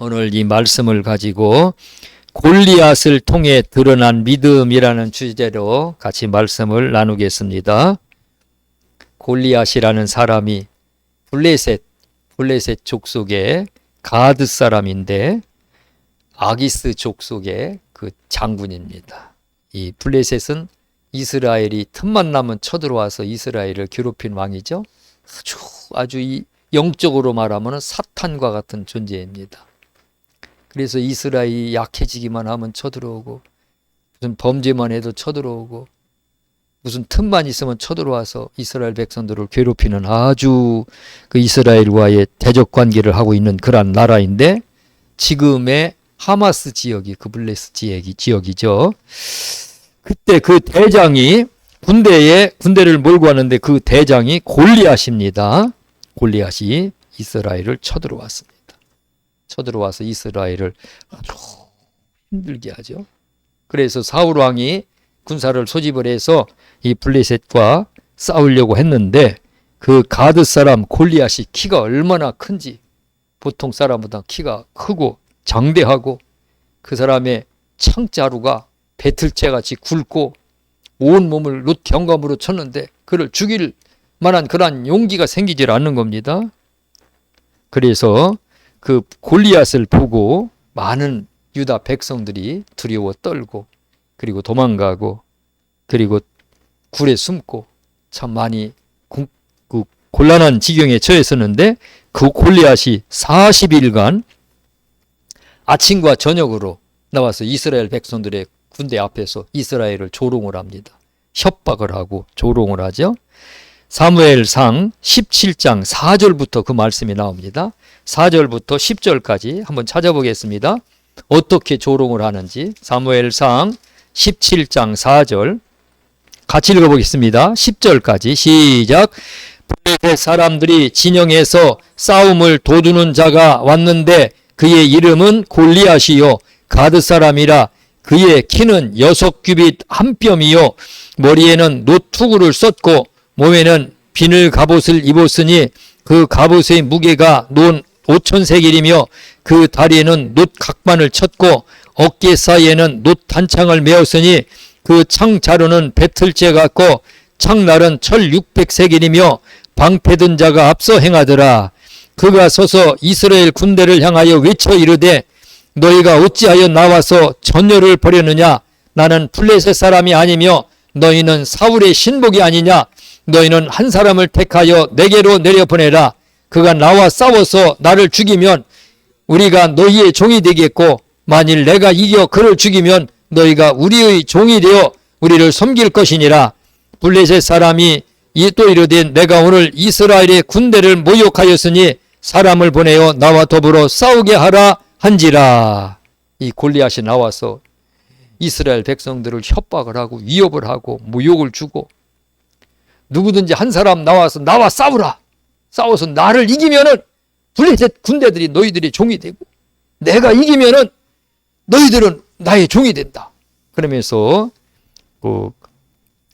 오늘 이 말씀을 가지고 골리앗을 통해 드러난 믿음이라는 주제로 같이 말씀을 나누겠습니다. 골리앗이라는 사람이 블레셋 족속의 가드 사람인데 아기스 족속의 그 장군입니다. 이 블레셋은 이스라엘이 틈만 나면 쳐들어와서 이스라엘을 괴롭힌 왕이죠. 아주 이 영적으로 말하면 사탄과 같은 존재입니다. 그래서 이스라엘이 약해지기만 하면 쳐들어오고, 무슨 범죄만 해도 쳐들어오고, 무슨 틈만 있으면 쳐들어와서 이스라엘 백성들을 괴롭히는 아주 그 이스라엘과의 대적 관계를 하고 있는 그런 나라인데, 지금의 하마스 지역이 그 블레셋 지역이죠. 그때 그 대장이 군대를 몰고 왔는데 그 대장이 골리앗입니다. 골리앗이 이스라엘을 쳐들어왔습니다. 쳐들어와서 이스라엘을 아주 힘들게 하죠. 그래서 사울 왕이 군사를 소집을 해서 이 블레셋과 싸우려고 했는데 그 가드 사람 골리앗이 키가 얼마나 큰지, 보통 사람보다 키가 크고 장대하고 그 사람의 창자루가 배틀채같이 굵고 온 몸을 놋경감으로 쳤는데 그를 죽일 만한 그러한 용기가 생기질 않는 겁니다. 그래서 그 골리앗을 보고 많은 유다 백성들이 두려워 떨고 그리고 도망가고 그리고 굴에 숨고 참 많이 곤란한 지경에 처했었는데 그 골리앗이 40일간 아침과 저녁으로 나와서 이스라엘 백성들의 군대 앞에서 이스라엘을 조롱을 합니다. 협박을 하고 조롱을 하죠. 사무엘상 17장 4절부터 그 말씀이 나옵니다. 4절부터 10절까지 한번 찾아보겠습니다. 어떻게 조롱을 하는지. 사무엘상 17장 4절 같이 읽어보겠습니다. 10절까지 시작. 블레셋 사람들이 진영에서 싸움을 도두는 자가 왔는데 그의 이름은 골리앗이요 가드 사람이라. 그의 키는 6규빗 한 뼘이요 머리에는 놋투구를 썼고 몸에는 비늘 갑옷을 입었으니 그 갑옷의 무게가 논 5,000세겔이며 그 다리에는 놋 각반을 쳤고 어깨 사이에는 놋 단창을 메었으니 그 창자루는 배틀째 같고 창날은 철 600세겔이며 방패든 자가 앞서 행하더라. 그가 서서 이스라엘 군대를 향하여 외쳐 이르되 너희가 어찌하여 나와서 전열을 벌였느냐? 나는 블레셋 사람이 아니며 너희는 사울의 신복이 아니냐? 너희는 한 사람을 택하여 내게로 내려보내라. 그가 나와 싸워서 나를 죽이면 우리가 너희의 종이 되겠고 만일 내가 이겨 그를 죽이면 너희가 우리의 종이 되어 우리를 섬길 것이니라. 블레셋 사람이 또 이르되 내가 오늘 이스라엘의 군대를 모욕하였으니 사람을 보내어 나와 더불어 싸우게 하라 한지라. 이 골리앗이 나와서 이스라엘 백성들을 협박을 하고 위협을 하고 모욕을 주고 누구든지 한 사람 나와서 나와 싸우라. 싸워서 나를 이기면은 블레셋 군대들이 너희들의 종이 되고 내가 이기면은 너희들은 나의 종이 된다. 그러면서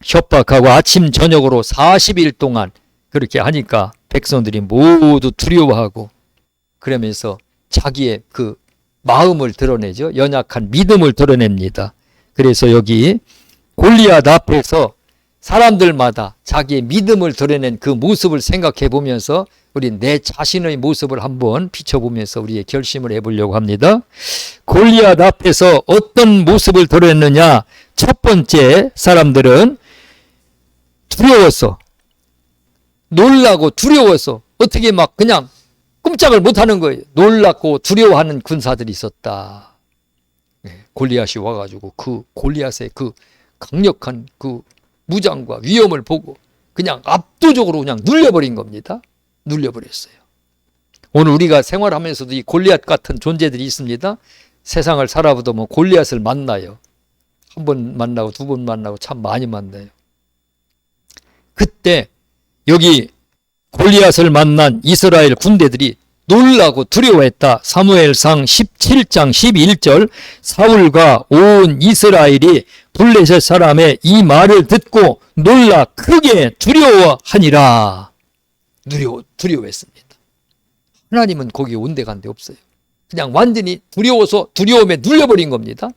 협박하고 아침 저녁으로 40일 동안 그렇게 하니까 백성들이 모두 두려워하고 그러면서 자기의 그 마음을 드러내죠. 연약한 믿음을 드러냅니다. 그래서 여기 골리앗 앞에서 사람들마다 자기의 믿음을 드러낸 그 모습을 생각해 보면서 우리 내 자신의 모습을 한번 비춰보면서 우리의 결심을 해보려고 합니다. 골리앗 앞에서 어떤 모습을 드러냈느냐? 첫 번째 사람들은 두려워서, 놀라고 두려워서 어떻게 막 그냥 꼼짝을 못하는 거예요. 놀랍고 두려워하는 군사들이 있었다. 골리앗이 와가지고 그 골리앗의 그 강력한 그 무장과 위험을 보고 그냥 압도적으로 그냥 눌려버린 겁니다. 눌려버렸어요. 오늘 우리가 생활하면서도 이 골리앗 같은 존재들이 있습니다. 세상을 살아보다 뭐 골리앗을 만나요. 한 번 만나고 두 번 만나고 참 많이 만나요. 그때 여기 골리앗을 만난 이스라엘 군대들이 놀라고 두려워했다. 사무엘상 17장 11절 사울과 온 이스라엘이 블레셋 사람의 이 말을 듣고 놀라 크게 두려워하니라. 두려워했습니다. 하나님은 거기 온데간데 없어요. 그냥 완전히 두려워서 두려움에 눌려버린 겁니다.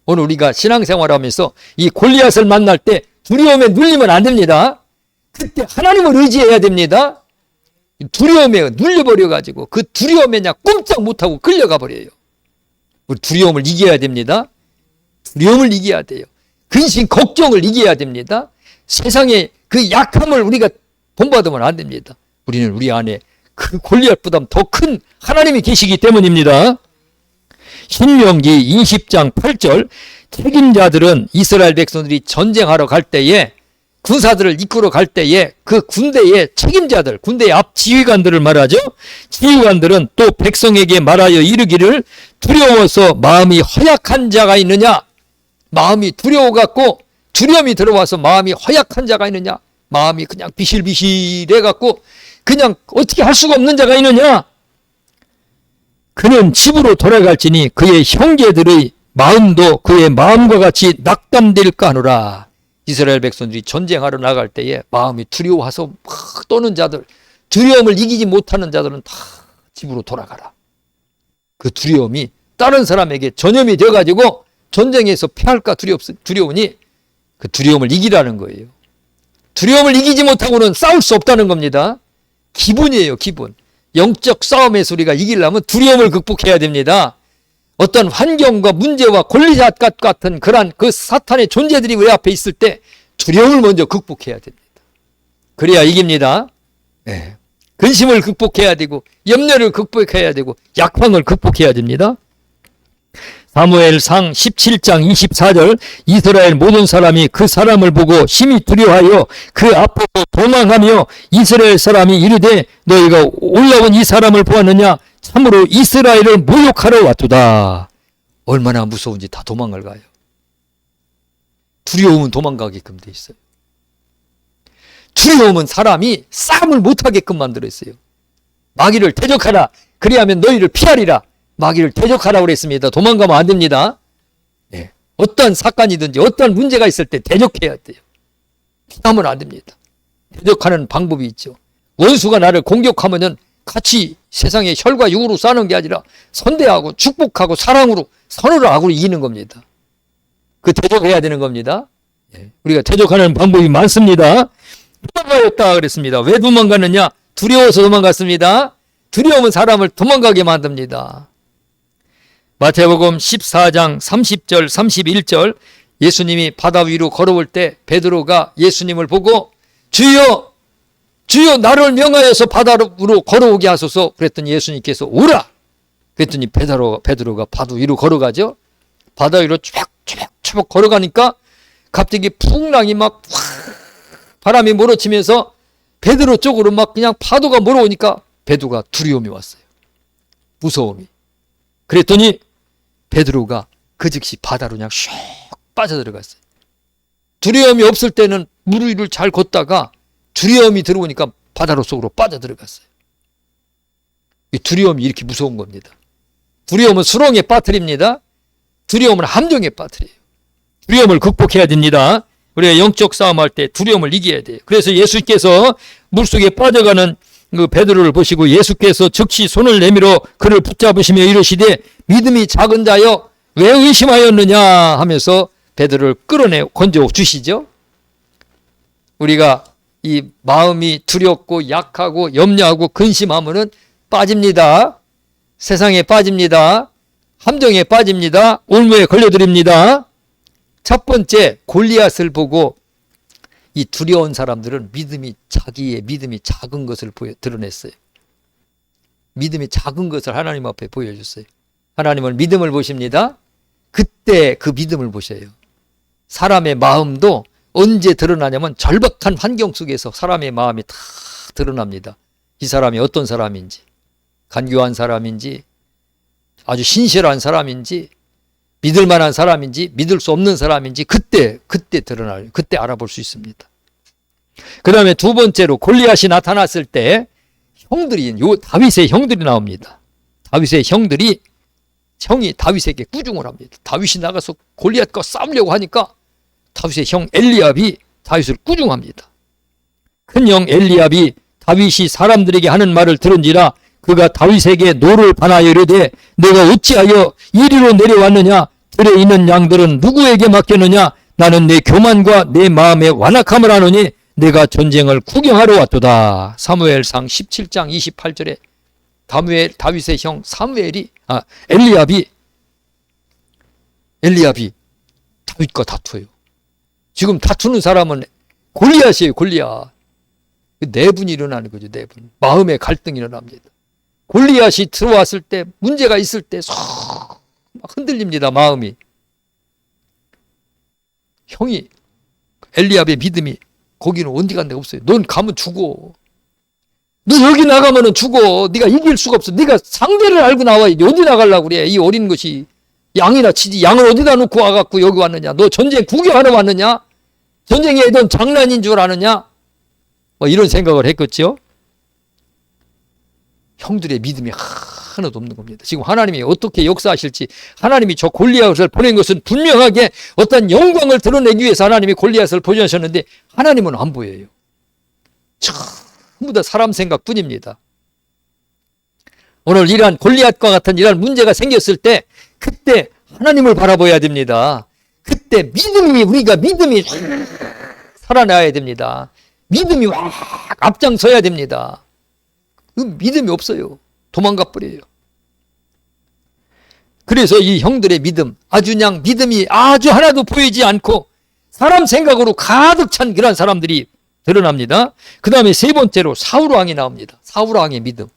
오늘 우리가 신앙생활하면서 이 골리앗을 만날 때 두려움에 눌리면 안 됩니다. 그때 하나님을 의지해야 됩니다. 두려움에 눌려버려가지고 그 두려움에 그냥 꼼짝 못하고 끌려가 버려요. 우리 두려움을 이겨야 됩니다. 두려움을 이겨야 돼요. 근심, 걱정을 이겨야 됩니다. 세상의 그 약함을 우리가 본받으면 안 됩니다. 우리는 우리 안에 그 골리앗보다 더 큰 하나님이 계시기 때문입니다. 신명기 20장 8절 책임자들은 이스라엘 백성들이 전쟁하러 갈 때에 군사들을 이끌어 갈 때에 그 군대의 책임자들, 군대의 앞 지휘관들을 말하죠. 지휘관들은 또 백성에게 말하여 이르기를 두려워서 마음이 허약한 자가 있느냐? 마음이 두려워갖고 두려움이 들어와서 마음이 허약한 자가 있느냐? 마음이 그냥 비실비실해갖고 그냥 어떻게 할 수가 없는 자가 있느냐? 그는 집으로 돌아갈지니 그의 형제들의 마음도 그의 마음과 같이 낙담될까 하노라. 이스라엘 백성들이 전쟁하러 나갈 때에 마음이 두려워서 막 떠는 자들, 두려움을 이기지 못하는 자들은 다 집으로 돌아가라. 그 두려움이 다른 사람에게 전염이 되어가지고 전쟁에서 패할까 두려우니 그 두려움을 이기라는 거예요. 두려움을 이기지 못하고는 싸울 수 없다는 겁니다. 기본이에요, 기본. 영적 싸움에서 우리가 이기려면 두려움을 극복해야 됩니다. 어떤 환경과 문제와 골리앗 같은 그러한 그 사탄의 존재들이 우리 앞에 있을 때 두려움을 먼저 극복해야 됩니다. 그래야 이깁니다. 네. 근심을 극복해야 되고 염려를 극복해야 되고 약황을 극복해야 됩니다. 사무엘상 17장 24절 이스라엘 모든 사람이 그 사람을 보고 심히 두려워하여 그 앞으로 도망하며 이스라엘 사람이 이르되 너희가 올라온 이 사람을 보았느냐? 참으로 이스라엘을 모욕하러 왔도다. 얼마나 무서운지 다 도망을 가요. 두려움은 도망가게끔 돼 있어요. 두려움은 사람이 싸움을 못하게끔 만들어 있어요. 마귀를 대적하라. 그리하면 너희를 피하리라. 마귀를 대적하라고 그랬습니다. 도망가면 안 됩니다. 네. 어떠한 사건이든지 어떠한 문제가 있을 때 대적해야 돼요. 피하면 안 됩니다. 대적하는 방법이 있죠. 원수가 나를 공격하면은 같이 세상에 혈과 육으로 싸는 게 아니라 선대하고 축복하고 사랑으로 선으로 악으로 이기는 겁니다. 그 대적해야 되는 겁니다. 네. 우리가 대적하는 방법이 많습니다. 도망가였다 그랬습니다. 왜 도망가느냐? 두려워서 도망갔습니다. 두려움은 사람을 도망가게 만듭니다. 마태복음 14장 30절 31절 예수님이 바다 위로 걸어올 때 베드로가 예수님을 보고 주여 주여 나를 명하여서 바다로 걸어오게 하소서. 그랬더니 예수님께서 오라. 그랬더니 베드로가 바다 위로 걸어가죠. 바다 위로 쫙쫙쫙 걸어가니까 갑자기 풍랑이 막 바람이 몰아치면서 베드로 쪽으로 막 그냥 파도가 몰아오니까 베드로가 두려움이 왔어요. 무서움이. 그랬더니 베드로가 그 즉시 바다로 그냥 슉 빠져들어갔어요. 두려움이 없을 때는 물 위를 잘 걷다가 두려움이 들어오니까 바다로 속으로 빠져들어갔어요. 이 두려움이 이렇게 무서운 겁니다. 두려움은 수렁에 빠뜨립니다. 두려움은 함정에 빠뜨려요. 두려움을 극복해야 됩니다. 우리가 영적 싸움할 때 두려움을 이겨야 돼요. 그래서 예수께서 물속에 빠져가는 그 베드로를 보시고 예수께서 즉시 손을 내밀어 그를 붙잡으시며 이르시되 믿음이 작은 자여 왜 의심하였느냐 하면서 베드로를 건져 주시죠. 우리가 이 마음이 두렵고 약하고 염려하고 근심하면은 빠집니다. 세상에 빠집니다. 함정에 빠집니다. 올무에 걸려드립니다. 첫 번째, 골리앗을 보고 이 두려운 사람들은 자기의 믿음이 작은 것을 드러냈어요. 믿음이 작은 것을 하나님 앞에 보여줬어요. 하나님은 믿음을 보십니다. 그때 그 믿음을 보셔요. 사람의 마음도 언제 드러나냐면 절박한 환경 속에서 사람의 마음이 다 드러납니다. 이 사람이 어떤 사람인지, 간교한 사람인지, 아주 신실한 사람인지, 믿을 만한 사람인지, 믿을 수 없는 사람인지 그때 드러나요. 그때 알아볼 수 있습니다. 그 다음에 두 번째로 골리앗이 나타났을 때 다윗의 형들이 나옵니다. 다윗의 형이 다윗에게 꾸중을 합니다. 다윗이 나가서 골리앗과 싸우려고 하니까 다윗의 형 엘리압이 다윗을 꾸중합니다. 큰 형 엘리압이 다윗이 사람들에게 하는 말을 들은지라 그가 다윗에게 노를 바나여 이르되 내가 어찌하여 이리로 내려왔느냐? 들에 있는 양들은 누구에게 맡겼느냐? 나는 내 교만과 내 마음의 완악함을 아노니 내가 전쟁을 구경하러 왔도다. 사무엘상 17장 28절에 다윗의 형 엘리압이 다윗과 다투어요. 지금 다투는 사람은 골리앗이에요. 골리앗. 내분이 일어나는 거죠. 내분. 마음의 갈등이 일어납니다. 골리앗이 들어왔을 때, 문제가 있을 때 막 흔들립니다. 마음이. 형이, 엘리압의 믿음이 거기는 어디 간 데가 없어요. 넌 가면 죽어. 너 여기 나가면은 죽어. 네가 이길 수가 없어. 네가 상대를 알고 나와야지. 어디 나가려고 그래. 이 어린 것이. 양이나 치지. 양을 어디다 놓고 와갖고 여기 왔느냐. 너 전쟁 구경하러 왔느냐? 전쟁에 넌 장난인 줄 아느냐? 뭐 이런 생각을 했겠죠. 형들의 믿음이 하나도 없는 겁니다. 지금 하나님이 어떻게 역사하실지, 하나님이 저 골리앗을 보낸 것은 분명하게 어떤 영광을 드러내기 위해서 하나님이 골리앗을 보내셨는데 하나님은 안 보여요. 전부 다 사람 생각뿐입니다. 오늘 이러한 골리앗과 같은 이러한 문제가 생겼을 때 그때 하나님을 바라봐야 됩니다. 그때 우리가 믿음이 살아나야 됩니다. 믿음이 확 앞장서야 됩니다. 그 믿음이 없어요. 도망가 버려요. 그래서 이 형들의 믿음, 아주 그냥 믿음이 아주 하나도 보이지 않고 사람 생각으로 가득 찬 그런 사람들이 드러납니다. 그 다음에 세 번째로 사울왕이 나옵니다. 사울왕의 믿음.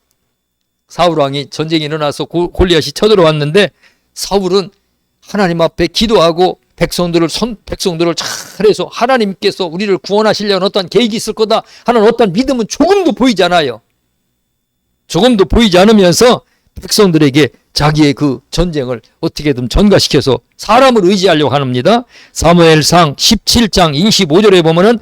사울왕이 전쟁이 일어나서 골리앗이 쳐들어왔는데 사울은 하나님 앞에 기도하고 백성들을 잘해서 하나님께서 우리를 구원하시려는 어떤 계획이 있을 거다 하는 어떤 믿음은 조금도 보이지 않아요. 조금도 보이지 않으면서 백성들에게 자기의 그 전쟁을 어떻게든 전가시켜서 사람을 의지하려고 합니다. 사무엘상 17장 25절에 보면은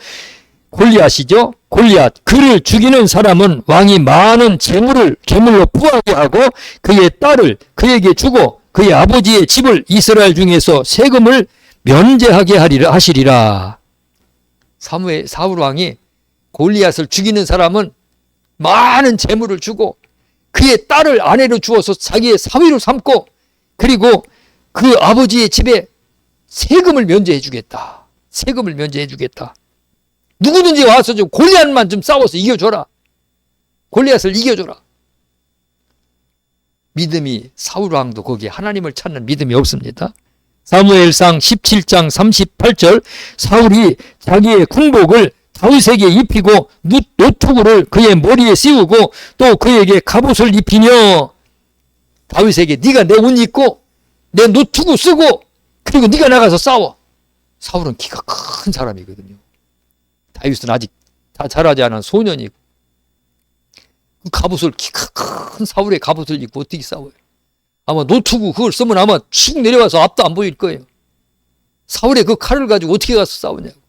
골리앗이죠. 골리앗. 그를 죽이는 사람은 왕이 많은 재물로 부하게 하고 그의 딸을 그에게 주고 그의 아버지의 집을 이스라엘 중에서 세금을 면제하게 하시리라. 사울 왕이 골리앗을 죽이는 사람은 많은 재물을 주고 그의 딸을 아내로 주어서 자기의 사위로 삼고 그리고 그 아버지의 집에 세금을 면제해 주겠다. 세금을 면제해 주겠다. 누구든지 와서 좀 골리앗만 좀 싸워서 이겨줘라. 골리앗을 이겨줘라. 믿음이 사울왕도 거기에 하나님을 찾는 믿음이 없습니다. 사무엘상 17장 38절 사울이 자기의 군복을 다윗에게 입히고 노투구를 그의 머리에 씌우고 또 그에게 갑옷을 입히며 다윗에게 네가 내 옷 입고 내 노투구 쓰고 그리고 네가 나가서 싸워. 사울은 키가 큰 사람이거든요. 다윗은 아직 다 자라지 않은 소년이고 그 갑옷을 키가 큰 사울의 갑옷을 입고 어떻게 싸워요? 아마 노투구 그걸 쓰면 아마 쭉 내려와서 앞도 안 보일 거예요. 사울의 그 칼을 가지고 어떻게 가서 싸우냐고.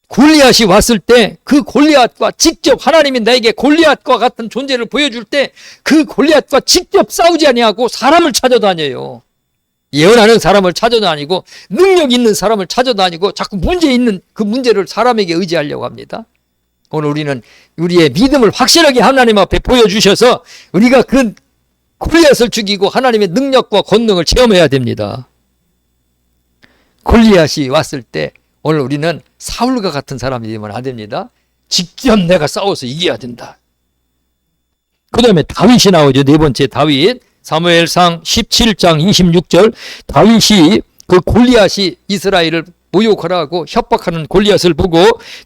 골리앗이 왔을 때 그 골리앗과 직접 하나님이 나에게 골리앗과 같은 존재를 보여줄 때 그 골리앗과 직접 싸우지 아니하고 사람을 찾아다녀요. 예언하는 사람을 찾아다니고 능력 있는 사람을 찾아다니고 자꾸 문제 있는 그 문제를 사람에게 의지하려고 합니다. 오늘 우리는 우리의 믿음을 확실하게 하나님 앞에 보여주셔서 우리가 그 골리앗을 죽이고 하나님의 능력과 권능을 체험해야 됩니다. 골리앗이 왔을 때 오늘 우리는 사울과 같은 사람이 되면 안 됩니다. 직접 내가 싸워서 이겨야 된다. 그 다음에 다윗이 나오죠. 네 번째 다윗. 사무엘상 17장 26절 다윗이 그 골리앗이 이스라엘을 모욕하라고 협박하는 골리앗을 보고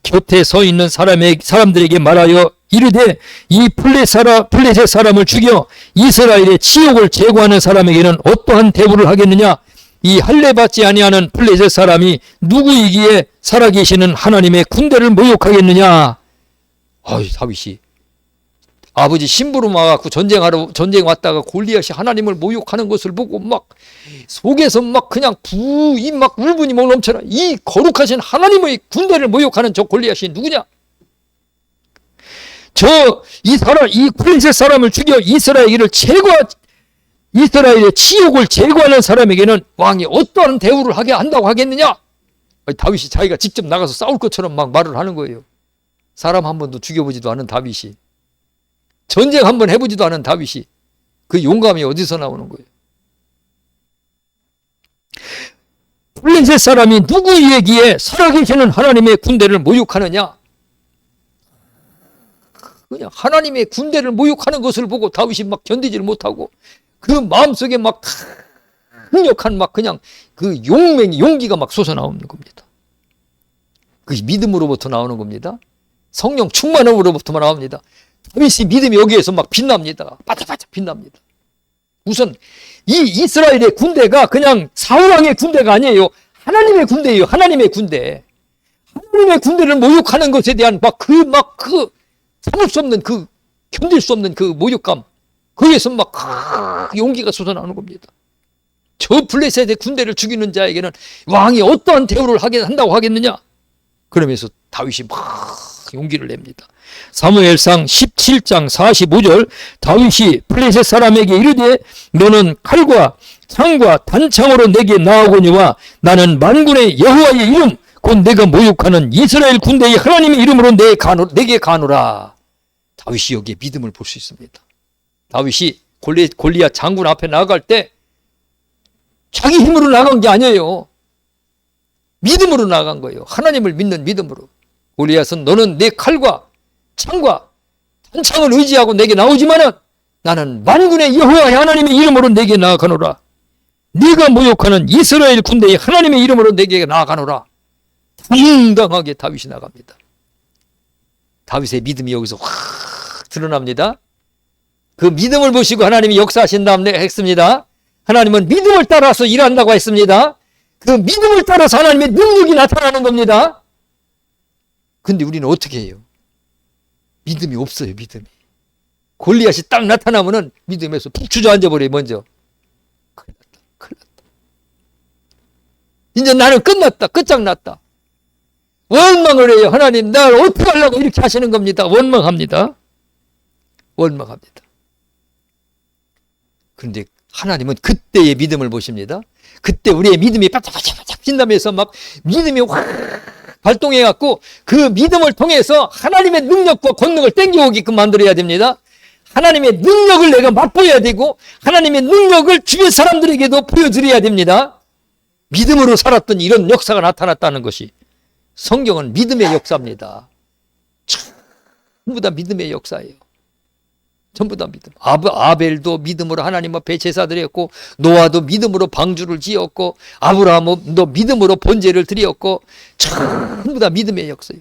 곁에 서 있는 사람들에게 말하여 이르되 이 블레셋 사람을 죽여 이스라엘의 치욕을 제거하는 사람에게는 어떠한 대우를 하겠느냐. 이 할례받지 아니하는 블레셋 사람이 누구이기에 살아계시는 하나님의 군대를 모욕하겠느냐. 다윗이 아버지 심부름 와갖고 전쟁 왔다가 골리앗이 하나님을 모욕하는 것을 보고 막 속에서 막 그냥 막 울분이 막 넘쳐나. 이 거룩하신 하나님의 군대를 모욕하는 저 골리앗이 누구냐? 이 블레셋 사람을 죽여 이스라엘의 치욕을 제거하는 사람에게는 왕이 어떠한 대우를 하게 한다고 하겠느냐? 다윗이 자기가 직접 나가서 싸울 것처럼 막 말을 하는 거예요. 사람 한 번도 죽여보지도 않은 다윗이. 전쟁 한번 해보지도 않은 다윗이 그 용감이 어디서 나오는 거예요? 블레셋 사람이 누구 얘기에 살아계시는 하나님의 군대를 모욕하느냐? 그냥 하나님의 군대를 모욕하는 것을 보고 다윗이 막 견디지를 못하고 그 마음속에 막 강력한 막 그냥 그 용기가 막 솟아나오는 겁니다. 그게 믿음으로부터 나오는 겁니다. 성령 충만함으로부터 나옵니다. 다윗이 믿음이 여기에서 막 빛납니다. 바짝바짝 빛납니다. 우선 이 이스라엘의 군대가 그냥 사울왕의 군대가 아니에요. 하나님의 군대예요. 하나님의 군대. 하나님의 군대를 모욕하는 것에 대한 참을 수 없는 견딜 수 없는 그 모욕감. 거기에서 막 용기가 솟아나오는 겁니다. 저 블레셋의 군대를 죽이는 자에게는 왕이 어떠한 대우를 한다고 하겠느냐? 그러면서 다윗이 막 용기를 냅니다. 사무엘상 17장 45절 다윗이 블레셋 사람에게 이르되 너는 칼과 창과 단창으로 내게 나아오거니와 나는 만군의 여호와의 이름 곧 내가 모욕하는 이스라엘 군대의 하나님의 이름으로 내게 가노라. 다윗이 여기에 믿음을 볼 수 있습니다. 다윗이 골리앗 장군 앞에 나아갈 때 자기 힘으로 나간 게 아니에요. 믿음으로 나간 거예요. 하나님을 믿는 믿음으로. 골리앗은 너는 내 칼과 창과 단창을 의지하고 내게 나오지만은 나는 만군의 여호와의 하나님의 이름으로 내게 나아가노라. 네가 모욕하는 이스라엘 군대의 하나님의 이름으로 내게 나아가노라. 당당하게 다윗이 나갑니다. 다윗의 믿음이 여기서 확 드러납니다. 그 믿음을 보시고 하나님이 역사하신다고 했습니다. 하나님은 믿음을 따라서 일한다고 했습니다. 그 믿음을 따라서 하나님의 능력이 나타나는 겁니다. 근데 우리는 어떻게 해요? 믿음이 없어요. 믿음이. 골리앗이 딱 나타나면은 믿음에서 푹 주저앉아버려요. 먼저. 큰일 났다. 이제 나는 끝났다. 끝장났다. 원망을 해요. 하나님 날 어떻게 하려고 이렇게 하시는 겁니다. 원망합니다. 그런데 하나님은 그때의 믿음을 보십니다. 그때 우리의 믿음이 바짝바짝 빛나면서 막 믿음이 확 발동해갖고 그 믿음을 통해서 하나님의 능력과 권능을 땡겨오게끔 만들어야 됩니다. 하나님의 능력을 내가 맛보여야 되고 하나님의 능력을 주변 사람들에게도 보여드려야 됩니다. 믿음으로 살았던 이런 역사가 나타났다는 것이 성경은 믿음의 역사입니다. 전부 다 믿음의 역사예요. 전부 다 믿음. 아벨도 믿음으로 하나님 앞에 제사 드렸고 노아도 믿음으로 방주를 지었고 아브라함도 믿음으로 번제를 드렸고 전부 다 믿음의 역사예요.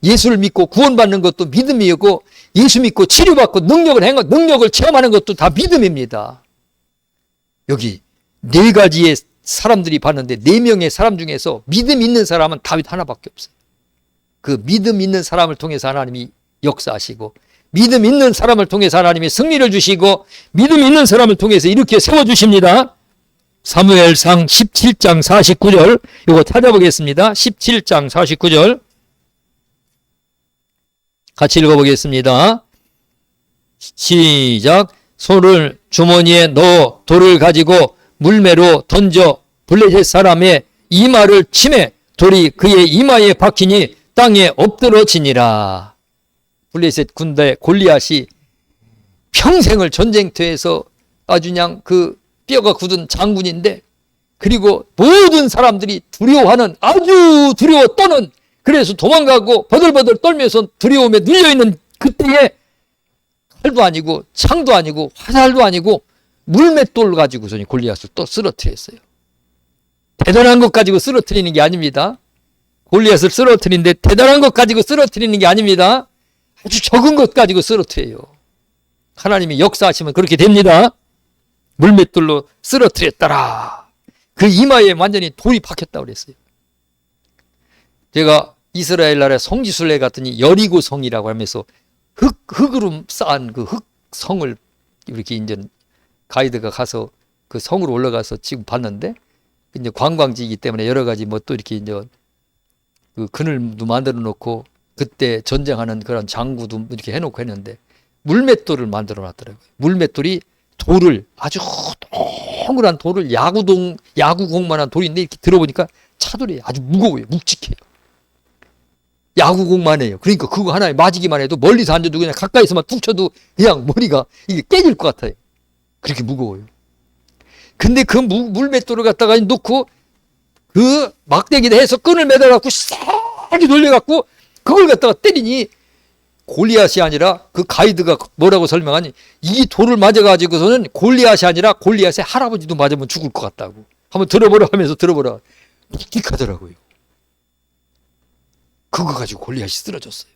예수를 믿고 구원받는 것도 믿음이고 예수 믿고 치료받고 능력을 체험하는 것도 다 믿음입니다. 여기 네 가지의 사람들이 봤는데 4명의 사람 중에서 믿음 있는 사람은 다윗 하나밖에 없어요. 그 믿음 있는 사람을 통해서 하나님이 역사하시고 믿음 있는 사람을 통해서 하나님이 승리를 주시고 믿음 있는 사람을 통해서 이렇게 세워주십니다. 사무엘상 17장 49절 이거 찾아보겠습니다. 17장 49절 같이 읽어보겠습니다. 시작. 손을 주머니에 넣어 돌을 가지고 물매로 던져 블레셋 사람의 이마를 치매 돌이 그의 이마에 박히니 땅에 엎드러지니라. 블레셋 군대 골리앗이 평생을 전쟁터에서 아주 그냥 그 뼈가 굳은 장군인데 그리고 모든 사람들이 두려워하는 아주 두려워 떠는 그래서 도망가고 버들버들 떨면서 두려움에 눌려있는 그때에 칼도 아니고 창도 아니고 화살도 아니고 물맷돌 가지고서 골리앗을 또 쓰러뜨렸어요. 대단한 것 가지고 쓰러뜨리는 게 아닙니다. 골리앗을 쓰러뜨리는데 대단한 것 가지고 쓰러뜨리는 게 아닙니다. 아주 적은 것 가지고 쓰러뜨려요. 하나님이 역사하시면 그렇게 됩니다. 물맷돌로 쓰러뜨렸더라. 그 이마에 완전히 돌이 박혔다고 그랬어요. 제가 이스라엘 나라에 성지순례 갔더니 여리고 성이라고 하면서 흙으로 쌓은 그 흙성을 이렇게 이제 가이드가 가서 그 성으로 올라가서 지금 봤는데 이제 관광지이기 때문에 여러 가지 뭐 또 이렇게 이제 그 그늘도 만들어 놓고 그때 전쟁하는 그런 장구도 이렇게 해놓고 했는데 물맷돌을 만들어 놨더라고요. 물맷돌이 돌을 아주 동그란 돌을 야구공만한 돌인데 이렇게 들어보니까 차돌이 아주 무거워요. 묵직해요. 야구공만 해요. 그러니까 그거 하나에 맞이기만 해도 멀리서 앉아도 그냥 가까이서만 툭 쳐도 그냥 머리가 이게 깨질 것 같아요. 그렇게 무거워요. 근데 그 물맷돌을 갖다가 놓고 그 막대기에 해서 끈을 매달아갖고 세게 돌려갖고 그걸 갖다가 때리니 골리앗이 아니라 그 가이드가 뭐라고 설명하니 이 돌을 맞아가지고서는 골리앗이 아니라 골리앗의 할아버지도 맞으면 죽을 것 같다고. 한번 들어보라 하면서 들어보라. 묵직하더라고요. 그거 가지고 골리앗이 쓰러졌어요.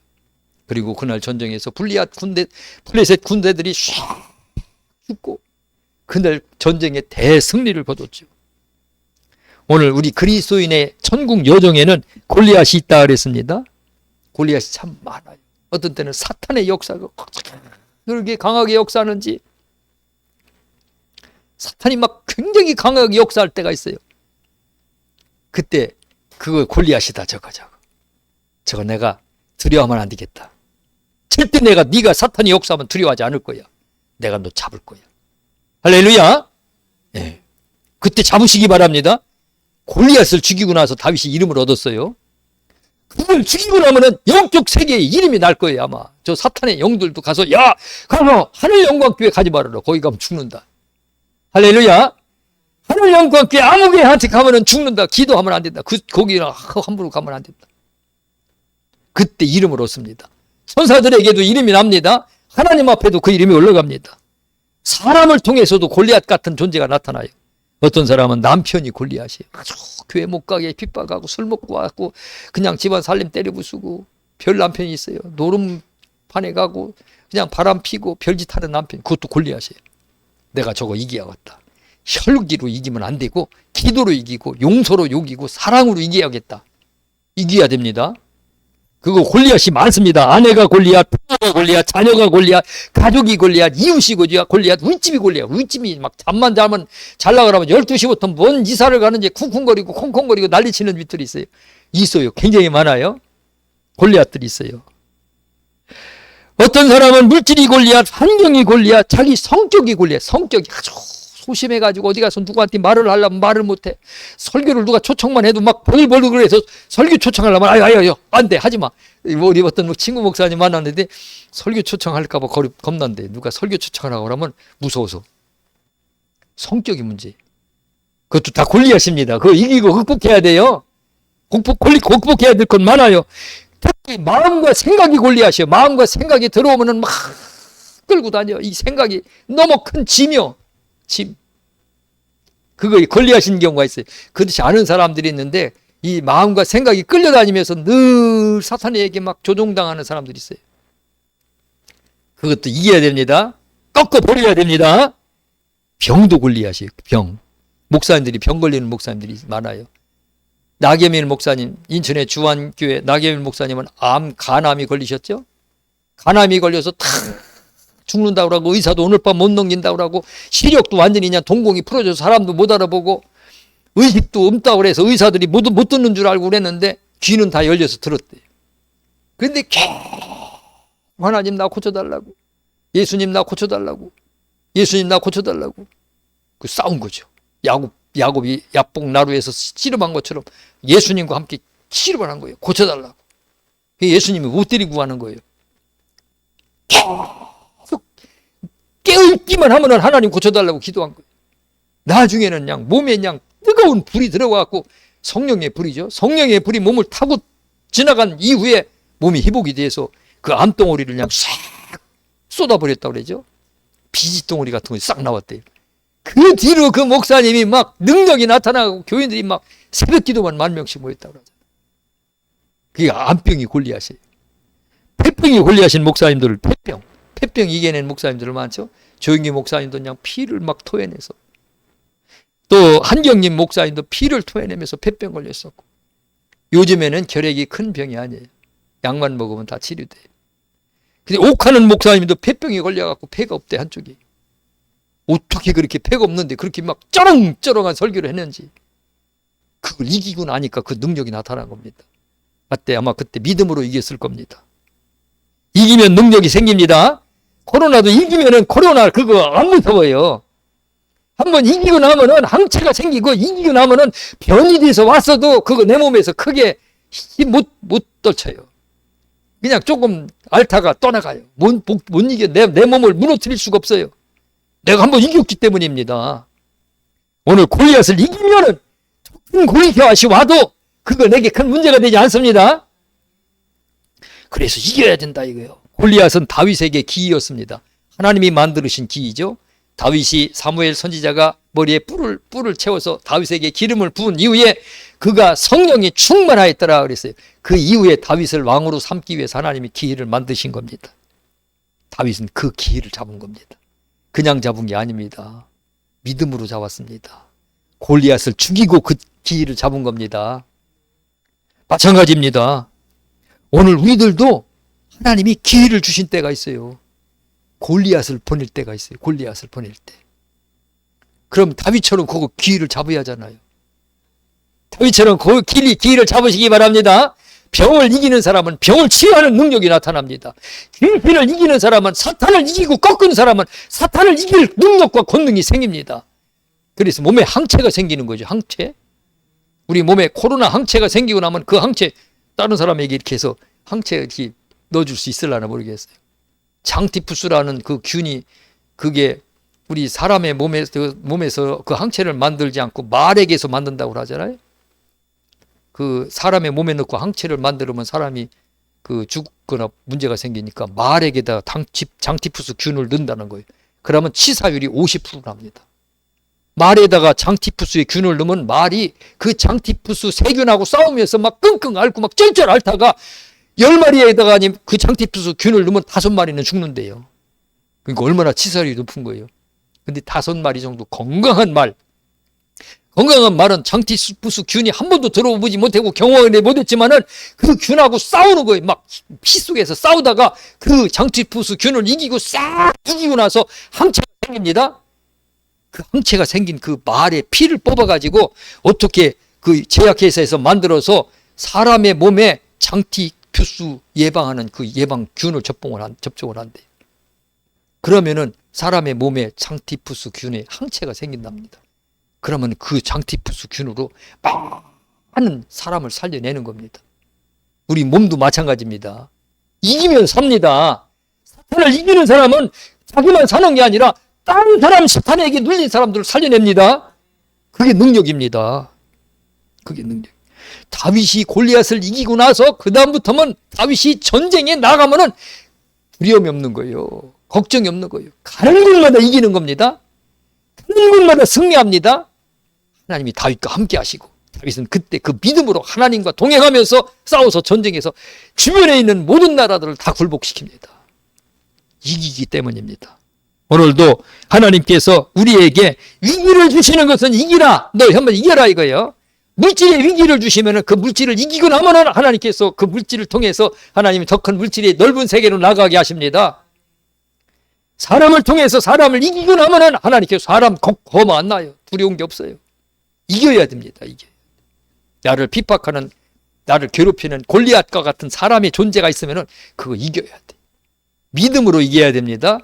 그리고 그날 전쟁에서 블레셋 군대들이 쫙 죽고 그날 전쟁의 대승리를 거뒀죠. 오늘 우리 그리스도인의 천국 여정에는 골리앗이 있다 그랬습니다. 골리앗이 참 많아요. 어떤 때는 사탄의 역사가 그렇게 강하게 역사하는지 사탄이 막 굉장히 강하게 역사할 때가 있어요. 그때 그거 골리앗이다. 저거 내가 두려워하면 안 되겠다. 절대 네가 사탄이 역사하면 두려워하지 않을 거야. 내가 너 잡을 거야. 할렐루야. 네. 그때 잡으시기 바랍니다. 골리앗을 죽이고 나서 다윗이 이름을 얻었어요. 그걸 죽이고 나면은 영적 세계에 이름이 날 거예요. 아마 저 사탄의 영들도 가서 가서 하늘 영광교회 가지 말아라. 거기 가면 죽는다. 할렐루야. 하늘 영광교회 아무 교회한테 가면은 죽는다. 기도하면 안 된다. 거기랑 함부로 가면 안 된다. 그때 이름을 얻습니다. 천사들에게도 이름이 납니다. 하나님 앞에도 그 이름이 올라갑니다. 사람을 통해서도 골리앗 같은 존재가 나타나요. 어떤 사람은 남편이 골리앗이에요. 아주 교회 못 가게 핍박하고 술 먹고 왔고 그냥 집안 살림 때려 부수고 별 남편이 있어요. 노름판에 가고 그냥 바람 피고 별짓 하는 남편. 그것도 골리앗이에요. 내가 저거 이겨야겠다. 혈기로 이기면 안 되고 기도로 이기고 용서로 이기고 사랑으로 이겨야겠다. 이겨야 됩니다. 그거 골리앗이 많습니다. 아내가 골리앗, 부모가 골리앗, 자녀가 골리앗, 가족이 골리앗, 이웃이 골리앗, 윗집이 골리앗. 윗집이 막 잠만 자면 잘라 그러면 12시부터 뭔 이사를 가는지 쿵쿵거리고 콩콩거리고 난리치는 윗들이 있어요. 굉장히 많아요. 골리앗들이 있어요. 어떤 사람은 물질이 골리앗, 환경이 골리앗, 자기 성격이 골리앗. 성격이 아주 소심해가지고 어디 가서 누구한테 말을 하려면 말을 못해. 설교를 누가 초청만 해도 막 벌벌 그래서 설교 초청하려면 아유 안돼 하지마. 우리 어떤 친구 목사님 만났는데 설교 초청할까봐 겁난데 누가 설교 초청하라고 그러면 무서워서. 성격이 문제. 그것도 다 골리앗입니다. 그거 이기고 극복해야 돼요. 극복해야 될 건 많아요. 특히 마음과 생각이 골리앗이에요. 마음과 생각이 들어오면은 막 끌고 다녀. 이 생각이 너무 큰 짐이요. 그거 걸리하신 경우가 있어요. 그렇지 않은 사람들이 있는데 이 마음과 생각이 끌려다니면서 늘 사탄에게 막 조종당하는 사람들이 있어요. 그것도 이겨야 됩니다. 꺾어버려야 됩니다. 병도 골리앗이에요. 병. 목사님들이 병 걸리는 목사님들이 많아요. 나겸일 목사님, 인천의 주안교회 나겸일 목사님은 간암이 걸리셨죠? 간암이 걸려서 다 죽는다고 그러고 의사도 오늘 밤 못 넘긴다고 그러고 시력도 완전히 그냥 동공이 풀어져서 사람도 못 알아보고 의식도 없다고 그래서 의사들이 못 듣는 줄 알고 그랬는데 귀는 다 열려서 들었대요. 그런데 하나님 나 고쳐달라고, 예수님 나 고쳐달라고, 예수님 나 고쳐달라고 그 싸운 거죠. 야곱이 야복 나루에서 씨름한 것처럼 예수님과 함께 씨름을 한 거예요. 고쳐달라고. 예수님이 못 데리고 가는 거예요. 깨어있기만 하면 하나님 고쳐달라고 기도한 거예요. 나중에는 그냥 몸에 그냥 뜨거운 불이 들어가고 성령의 불이죠. 성령의 불이 몸을 타고 지나간 이후에 몸이 회복이 돼서 그 암덩어리를 그냥 싹 쏟아버렸다고 그러죠. 비지덩어리 같은 거 싹 나왔대요. 그 뒤로 그 목사님이 막 능력이 나타나고 교인들이 막 새벽 기도만 10,000명씩 모였다고 그러잖아요. 그게 암병이 골리앗이에요. 폐병이 골리앗인 목사님들을 폐병 이겨낸 목사님들 많죠. 조영기 목사님도 그냥 피를 막 토해내서 또 한경님 목사님도 피를 토해내면서 폐병 걸렸었고 요즘에는 결핵이 큰 병이 아니에요. 약만 먹으면 다 치료돼요. 근데 옥하는 목사님도 폐병이 걸려갖고 폐가 없대 한쪽이. 어떻게 그렇게 폐가 없는데 그렇게 막 쩌렁쩌렁한 설교를 했는지 그걸 이기고 나니까 그 능력이 나타난 겁니다. 아마 그때 믿음으로 이겼을 겁니다. 이기면 능력이 생깁니다. 코로나도 이기면은 코로나 그거 안 무서워요. 한번 이기고 나면은 항체가 생기고 이기고 나면은 변이 돼서 왔어도 그거 내 몸에서 크게 못 떨쳐요. 그냥 조금 앓다가 떠나가요. 못 이겨. 내 몸을 무너뜨릴 수가 없어요. 내가 한번 이겼기 때문입니다. 오늘 골리앗을 이기면은 큰 골리앗이 와도 그거 내게 큰 문제가 되지 않습니다. 그래서 이겨야 된다 이거예요. 골리앗은 다윗에게 기이였습니다. 하나님이 만드신 기이죠. 다윗이 사무엘 선지자가 머리에 뿔을 채워서 다윗에게 기름을 부은 이후에 그가 성령이 충만하였더라 그랬어요. 그 이후에 다윗을 왕으로 삼기 위해서 하나님이 기이를 만드신 겁니다. 다윗은 그 기이를 잡은 겁니다. 그냥 잡은 게 아닙니다. 믿음으로 잡았습니다. 골리앗을 죽이고 그 기이를 잡은 겁니다. 마찬가지입니다. 오늘 우리들도 하나님이 기회를 주신 때가 있어요. 골리앗을 보낼 때가 있어요. 골리앗을 보낼 때. 그럼 다윗처럼 그거 기회를 잡아야 하잖아요. 다윗처럼 그 기회를 잡으시기 바랍니다. 병을 이기는 사람은 병을 치유하는 능력이 나타납니다. 귀신을 이기는 사람은 사탄을 이기고 꺾은 사람은 사탄을 이길 능력과 권능이 생깁니다. 그래서 몸에 항체가 생기는 거죠. 항체. 우리 몸에 코로나 항체가 생기고 나면 그 항체 다른 사람에게 이렇게 해서 항체 이렇게 넣어줄 수 있을라나 모르겠어요. 장티푸스라는 그 균이 그게 우리 사람의 몸에서 그 항체를 만들지 않고 말에게서 만든다고 하잖아요. 그 사람의 몸에 넣고 항체를 만들면 사람이 그 죽거나 문제가 생기니까 말에게다 장티푸스 균을 넣는다는 거예요. 그러면 치사율이 50% 납니다. 말에다가 장티푸스의 균을 넣으면 말이 그 장티푸스 세균하고 싸우면서 막 끙끙 앓고 막 쩔쩔 앓다가 10마리에다가 그 장티푸스 균을 넣으면 5마리는 죽는데요. 그러니까 얼마나 치사율이 높은 거예요. 근데 5마리 정도 건강한 말은 장티푸스 균이 한 번도 들어보지 못하고 경험을 못했지만은 그 균하고 싸우는 거예요. 막 피 속에서 싸우다가 그 장티푸스 균을 이기고 싹 이기고 나서 항체가 생깁니다. 그 항체가 생긴 그 말의 피를 뽑아가지고 어떻게 그 제약회사에서 만들어서 사람의 몸에 장티푸스 예방하는 그 예방균을 접종을 한대요. 그러면은 사람의 몸에 장티푸스 균의 항체가 생긴답니다. 그러면 그 장티푸스 균으로 많은 사람을 살려내는 겁니다. 우리 몸도 마찬가지입니다. 이기면 삽니다. 사탄을 이기는 사람은 자기만 사는 게 아니라 다른 사람 사탄에게 눌린 사람들을 살려냅니다. 그게 능력입니다. 그게 능력. 다윗이 골리앗을 이기고 나서 그 다음부터는 다윗이 전쟁에 나가면은 두려움이 없는 거예요. 걱정이 없는 거예요. 가는 곳마다 이기는 겁니다. 가는 곳마다 승리합니다. 하나님이 다윗과 함께 하시고 다윗은 그때 그 믿음으로 하나님과 동행하면서 싸워서 전쟁에서 주변에 있는 모든 나라들을 다 굴복시킵니다. 이기기 때문입니다. 오늘도 하나님께서 우리에게 위기를 주시는 것은 이기라. 너 한번 이겨라 이거예요. 물질의 위기를 주시면 그 물질을 이기고 나면 하나님께서 그 물질을 통해서 하나님이 더 큰 물질의 넓은 세계로 나가게 하십니다. 사람을 통해서 사람을 이기고 나면 하나님께서 사람 겁 안 나요. 두려운 게 없어요. 이겨야 됩니다. 나를 핍박하는, 나를 괴롭히는 골리앗과 같은 사람의 존재가 있으면 그거 이겨야 돼. 믿음으로 이겨야 됩니다.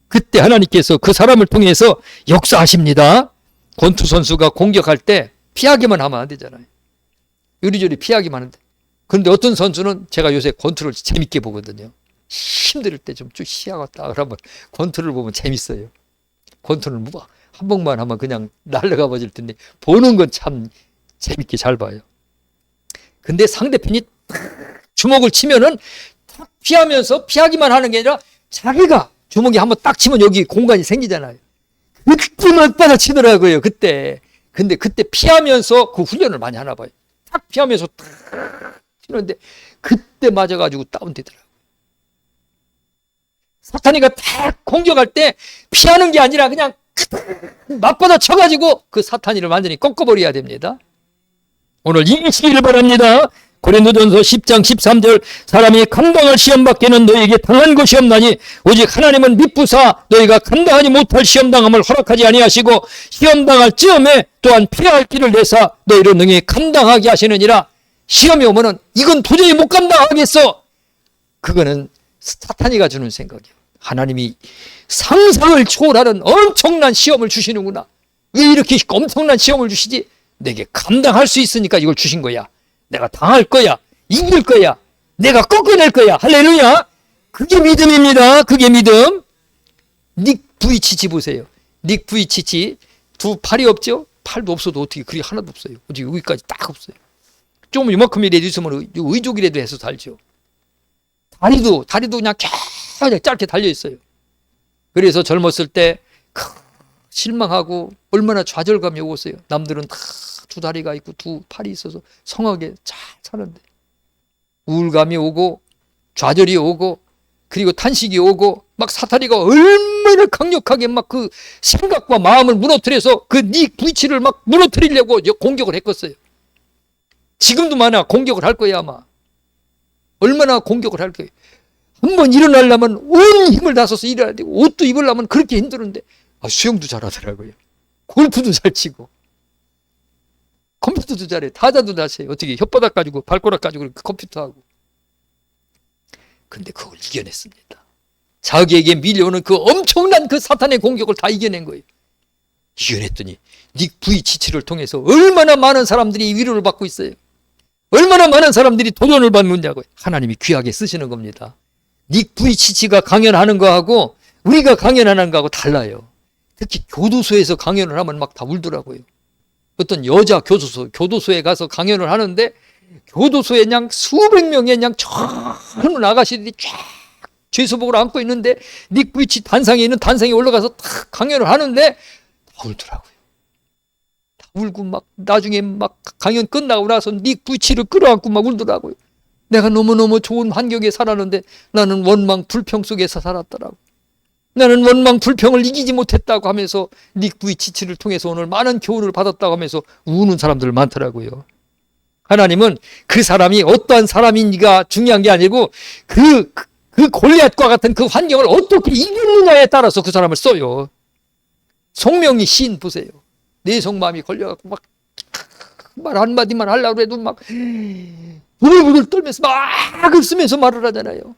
그때 하나님께서 그 사람을 통해서 역사하십니다. 권투 선수가 공격할 때 피하기만 하면 안 되잖아요. 요리조리 피하기만 하는데. 그런데 어떤 선수는 제가 요새 권투를 재밌게 보거든요. 힘들 때 좀 쭉 쉬어갔다 그러면 권투를 보면 재밌어요. 권투는 뭐 한 번만 하면 그냥 날아가 버질 텐데 보는 건 참 재밌게 잘 봐요. 근데 상대편이 주먹을 치면은 피하면서 피하기만 하는 게 아니라 자기가 주먹이 한번 딱 치면 여기 공간이 생기잖아요. 그때만 받아치더라고요. 그때. 근데 그때 피하면서 그 훈련을 많이 하나 봐요. 딱 피하면서 딱 치는데 그때 맞아가지고 다운되더라고요. 사탄이가 딱 공격할 때 피하는 게 아니라 그냥 맞받아 쳐가지고 그 사탄이를 완전히 꺾어버려야 됩니다. 오늘 이기시기를 바랍니다. 고린도전서 10장 13절 사람이 감당할 시험밖에는 너희에게 당한 것이 없나니 오직 하나님은 미쁘사 너희가 감당하지 못할 시험당함을 허락하지 아니하시고 시험당할 즈음에 또한 피할 길을 내사 너희를 능히 감당하게 하시느니라. 시험이 오면은 이건 도저히 못 감당하겠어. 그거는 사탄이가 주는 생각이에요. 하나님이 상상을 초월하는 엄청난 시험을 주시는구나. 왜 이렇게 엄청난 시험을 주시지? 내게 감당할 수 있으니까 이걸 주신 거야. 내가 당할 거야. 이길 거야. 내가 꺾어낼 거야. 할렐루야. 그게 믿음입니다. 그게 믿음. 닉 부이치치 보세요. 닉 부이치치 두 팔이 없죠? 팔도 없어도 어떻게 그게 하나도 없어요. 어떻게 여기까지 딱 없어요. 좀 이만큼이라도 있으면 의족이라도 해서 살죠. 다리도 그냥 계속 짧게 달려 있어요. 그래서 젊었을 때 실망하고 얼마나 좌절감이 오겠어요. 남들은 다 두 다리가 있고 두 팔이 있어서 성하게 잘 사는데 우울감이 오고 좌절이 오고 그리고 탄식이 오고 막 사탄이가 얼마나 강력하게 막 그 생각과 마음을 무너뜨려서 그 닉 부이치를 막 무너뜨리려고 공격을 했겠어요. 지금도 만약 공격을 할 거야 아마. 얼마나 공격을 할 거예요. 한번 일어나려면 온 힘을 다 써서 일어나야 되고 옷도 입으려면 그렇게 힘들은데 수영도 잘하더라고요. 골프도 잘 치고 컴퓨터도 잘해. 타자도 잘해요. 어떻게 혓바닥 가지고 발가락 가지고 컴퓨터하고. 근데 그걸 이겨냈습니다. 자기에게 밀려오는 그 엄청난 그 사탄의 공격을 다 이겨낸 거예요. 이겨냈더니 닉 부이치치를 통해서 얼마나 많은 사람들이 위로를 받고 있어요. 얼마나 많은 사람들이 도전을 받느냐고요. 하나님이 귀하게 쓰시는 겁니다. 닉 부이치치가 강연하는 거하고 우리가 강연하는 거하고 달라요. 특히 교도소에서 강연을 하면 막 다 울더라고요. 어떤 여자 교도소에 가서 강연을 하는데 교도소에 그냥 수백 명의 그냥 젊은 아가씨들이 쫙 죄수복을 안고 있는데 닉 부이치 단상에 있는 단상에 올라가서 탁 강연을 하는데 다 울더라고요. 다 울고 막 나중에 막 강연 끝나고 나서 닉 부이치를 끌어안고 막 울더라고요. 내가 너무너무 좋은 환경에 살았는데 나는 원망 불평 속에서 살았더라고. 나는 원망 불평을 이기지 못했다고 하면서 닉 부이치치를 통해서 오늘 많은 교훈을 받았다고 하면서 우는 사람들 많더라고요. 하나님은 그 사람이 어떠한 사람인지가 중요한 게 아니고 그 골리앗과 같은 그 환경을 어떻게 이기느냐에 따라서 그 사람을 써요. 송명이 시인 보세요. 내 속마음이 걸려갖고 막 말 한마디만 하려고 해도 막 부들부들 떨면서 막 쓰면서 말을 하잖아요.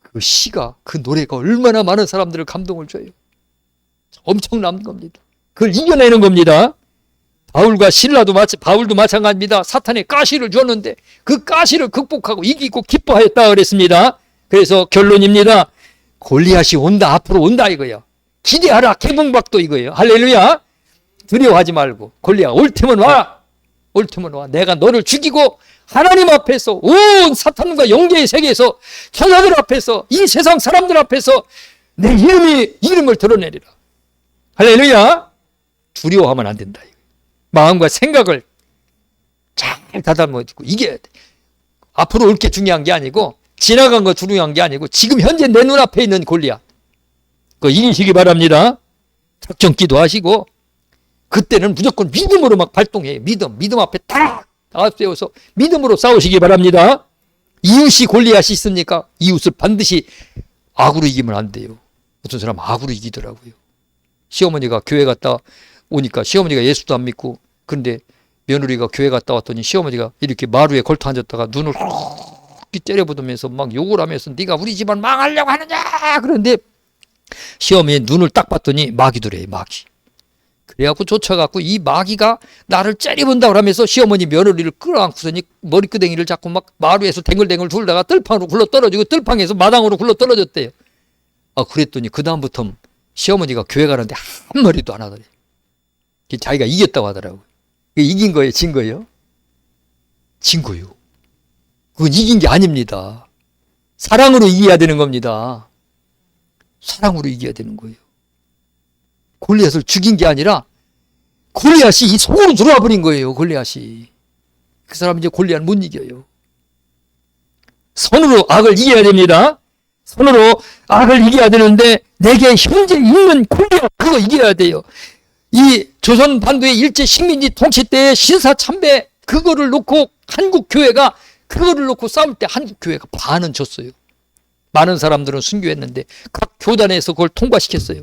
그 시가, 그 노래가 얼마나 많은 사람들을 감동을 줘요. 엄청난 겁니다. 그걸 이겨내는 겁니다. 바울도 마찬가지입니다. 사탄의 가시를 줬는데 그 가시를 극복하고 이기고 기뻐하였다 그랬습니다. 그래서 결론입니다. 골리앗이 온다, 앞으로 온다 이거예요. 기대하라, 개봉박도 이거예요. 할렐루야. 두려워하지 말고 골리앗 올 테면 와. 올 테면 와. 내가 너를 죽이고 하나님 앞에서 온 사탄과 영계의 세계에서 천사들 앞에서 이 세상 사람들 앞에서 내 이름을 드러내리라. 할렐루야. 두려워하면 안 된다. 마음과 생각을 잘 다듬어지고 이겨야 돼. 앞으로 올 게 중요한 게 아니고 지나간 거 중요한 게 아니고 지금 현재 내 눈앞에 있는 골리앗 그거 이기시기 바랍니다. 작전기도 하시고 그때는 무조건 믿음으로 막 발동해요. 믿음 앞에 딱 세워서 믿음으로 싸우시기 바랍니다. 이웃이 골리앗이 있습니까? 이웃을 반드시 악으로 이기면 안 돼요. 어떤 사람 악으로 이기더라고요. 시어머니가 교회 갔다 오니까 시어머니가 예수도 안 믿고 그런데 며느리가 교회 갔다 왔더니 시어머니가 이렇게 마루에 걸터 앉았다가 눈을 훅 째려보면서 막 욕을 하면서 네가 우리 집안 망하려고 하느냐 그런데 시어머니 눈을 딱 봤더니 마귀더래요. 마귀. 그래갖고 쫓아갖고 이 마귀가 나를 째려본다고 하면서 시어머니 며느리를 끌어안고서니 머리끄댕이를 잡고 막 마루에서 댕글댕글 돌다가 뜰팡으로 굴러 떨어지고 뜰팡에서 마당으로 굴러 떨어졌대요. 그랬더니 그 다음부터 시어머니가 교회 가는데 한 마리도 안 하더래요. 자기가 이겼다고 하더라고요. 이긴 거예요? 진 거예요? 진 거예요. 그건 이긴 게 아닙니다. 사랑으로 이겨야 되는 겁니다. 사랑으로 이겨야 되는 거예요. 골리앗을 죽인 게 아니라 골리앗이 이 속으로 들어와 버린 거예요. 골리앗이. 그 사람 이제 골리앗 못 이겨요. 손으로 악을 이겨야 됩니다. 손으로 악을 이겨야 되는데 내게 현재 있는 골리앗 그거 이겨야 돼요. 이 조선 반도의 일제 식민지 통치 때의 신사참배 그거를 놓고 한국 교회가 그거를 놓고 싸울 때 한국 교회가 반은 졌어요. 많은 사람들은 순교했는데 각 교단에서 그걸 통과시켰어요.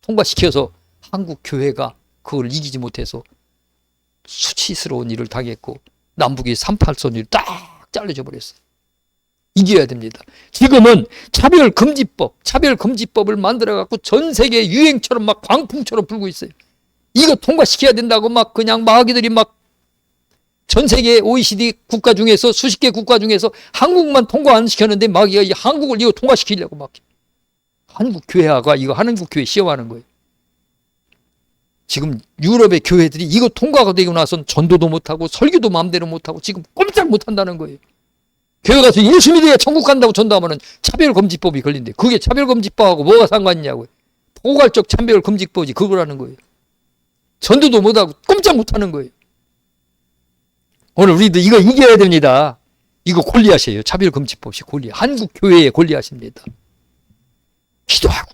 통과시켜서 한국 교회가 그걸 이기지 못해서 수치스러운 일을 당했고 남북이 38선을 딱 잘라져 버렸어요. 이겨야 됩니다. 지금은 차별금지법을 만들어갖고 전 세계 유행처럼 막 광풍처럼 불고 있어요. 이거 통과시켜야 된다고 막 그냥 마귀들이 막 전 세계 OECD 국가 중에서 수십 개 국가 중에서 한국만 통과 안 시켰는데 마귀가 이 한국을 이거 통과시키려고 막 한국 교회가 이거 한국 교회 시험하는 거예요. 지금 유럽의 교회들이 이거 통과가 되고 나선 전도도 못하고 설교도 마음대로 못하고 지금 꼼짝 못한다는 거예요. 교회 가서 예수 믿어야 천국 간다고 전도하면 차별금지법이 걸린대. 그게 차별금지법하고 뭐가 상관이냐고요. 포괄적 차별금지법이 그거라는 거예요. 전도도 못하고 꼼짝 못하는 거예요. 오늘 우리도 이거 이겨야 됩니다. 이거 골리앗이에요. 차별금지법이 골리앗. 한국 교회의 골리앗입니다. 기도하고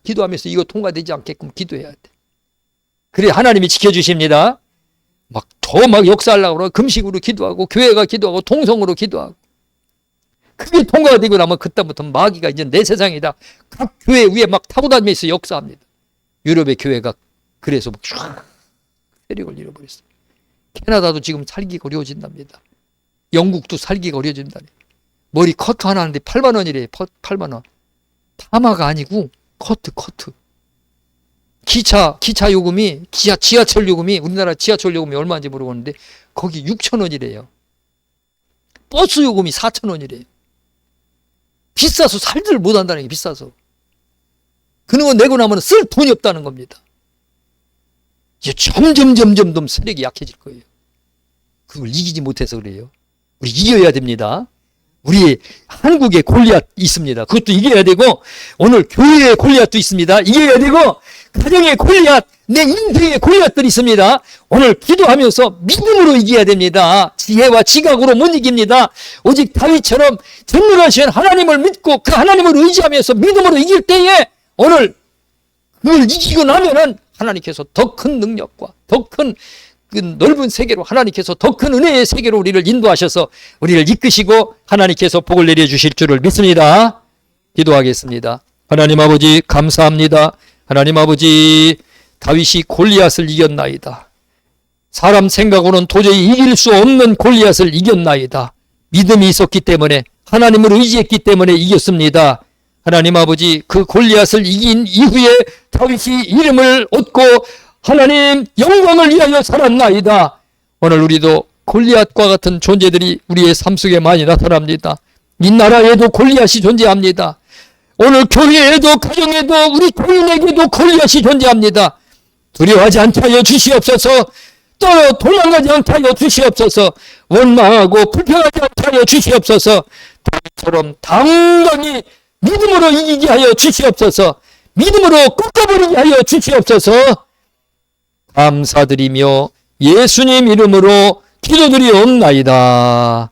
기도하면서 이거 통과되지 않게끔 기도해야 돼. 그래 하나님이 지켜주십니다. 막 더 막 역사하려고 그러고 금식으로 기도하고 교회가 기도하고 통성으로 기도하고 그게 통과가 되고 나면 그때부터 마귀가 이제 내 세상이다. 각 교회 위에 막 타고 다니면서 역사합니다. 유럽의 교회가 그래서 막 쫙 세력을 잃어버렸어요. 캐나다도 지금 살기가 어려워진답니다. 영국도 살기가 어려워진다니. 머리 커트 하나 하는데 8만 원이래. 8만 원. 파마가 아니고 커트. 기차 요금이 지하철 요금이 우리나라 지하철 요금이 얼마인지 모르겠는데 거기 6천 원이래요. 버스 요금이 4천 원이래요. 비싸서 살지를 못한다는 게 비싸서. 그런 거 내고 나면 쓸 돈이 없다는 겁니다. 이제 점점 세력이 약해질 거예요. 그걸 이기지 못해서 그래요. 우리 이겨야 됩니다. 우리 한국에 골리앗 있습니다. 그것도 이겨야 되고 오늘 교회에 골리앗도 있습니다. 이겨야 되고 가정의 골리앗, 내 인생의 골리앗들이 있습니다. 오늘 기도하면서 믿음으로 이겨야 됩니다. 지혜와 지각으로 못 이깁니다. 오직 다윗처럼 전능하신 하나님을 믿고 그 하나님을 의지하면서 믿음으로 이길 때에 오늘 그걸 이기고 나면은 하나님께서 더 큰 능력과 더 큰 그 넓은 세계로 하나님께서 더 큰 은혜의 세계로 우리를 인도하셔서 우리를 이끄시고 하나님께서 복을 내려주실 줄을 믿습니다. 기도하겠습니다. 하나님 아버지 감사합니다. 하나님 아버지 다윗이 골리앗을 이겼나이다. 사람 생각으로는 도저히 이길 수 없는 골리앗을 이겼나이다. 믿음이 있었기 때문에 하나님을 의지했기 때문에 이겼습니다. 하나님 아버지 그 골리앗을 이긴 이후에 다윗이 이름을 얻고 하나님 영광을 위하여 살았나이다. 오늘 우리도 골리앗과 같은 존재들이 우리의 삶 속에 많이 나타납니다. 이 나라에도 골리앗이 존재합니다. 오늘 교회에도 가정에도 우리 개인에게도 골리앗이 존재합니다. 두려워하지 않게 하여 주시옵소서. 또 도망가지 않게 하여 주시옵소서. 원망하고 불평하지 않게 하여 주시옵소서. 다윗처럼 당당히 믿음으로 이기게 하여 주시옵소서. 믿음으로 꺾어버리게 하여 주시옵소서. 감사드리며 예수님 이름으로 기도드리옵나이다.